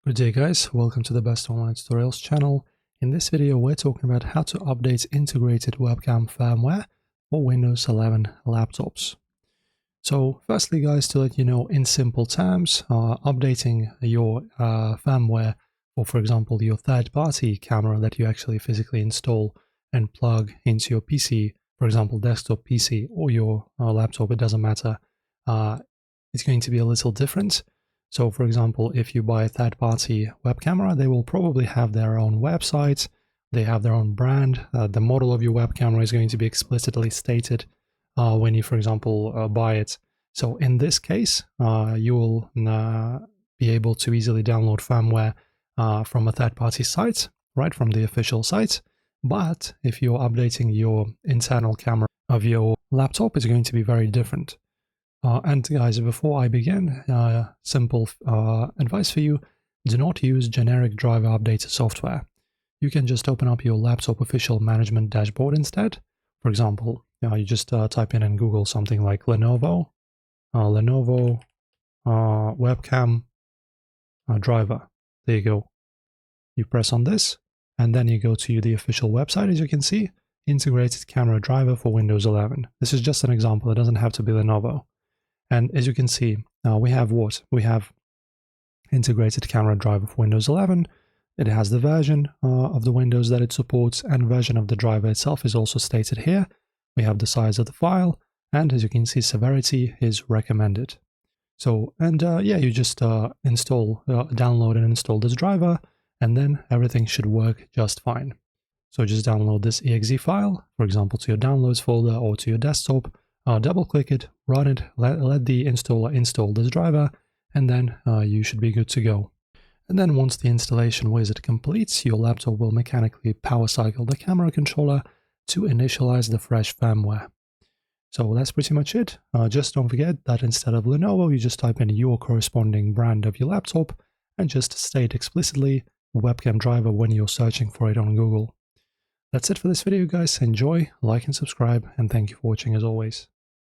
Good day guys, welcome to the Best Online Tutorials channel. In this video we're talking about how to update integrated webcam firmware for Windows 11 laptops. So firstly guys, to let you know in simple terms, updating your firmware for example your third-party camera that you actually physically install and plug into your PC, for example desktop PC or your laptop, it doesn't matter, it's going to be a little different. So for example, if you buy a third-party web camera, they will probably have their own website, they have their own brand, the model of your web camera is going to be explicitly stated when you, for example, buy it. So in this case, you will be able to easily download firmware from a third-party site, right, from the official site. But if you're updating your internal camera of your laptop, it's going to be very different. And guys, before I begin, simple advice for you: do not use generic driver updater software. You can just open up your laptop official management dashboard instead. For example, you just type in Google something like Lenovo webcam driver. There you go. You press on this, and then you go to the official website, as you can see, integrated camera driver for Windows 11. This is just an example, it doesn't have to be Lenovo. And as you can see, we have what? We have integrated camera driver for Windows 11. It has the version of the Windows that it supports, and version of the driver itself is also stated here. We have the size of the file, and as you can see, severity is recommended. So, and yeah, you just download and install this driver, and then everything should work just fine. So just download this exe file, for example, to your downloads folder or to your desktop. Double click it, run it, let the installer install this driver, and then you should be good to go. And then once the installation wizard completes, your laptop will mechanically power cycle the camera controller to initialize the fresh firmware. So that's pretty much it. Just don't forget that instead of Lenovo, you just type in your corresponding brand of your laptop and just state explicitly webcam driver when you're searching for it on Google. That's it for this video guys. Enjoy, like and subscribe, and thank you for watching as always.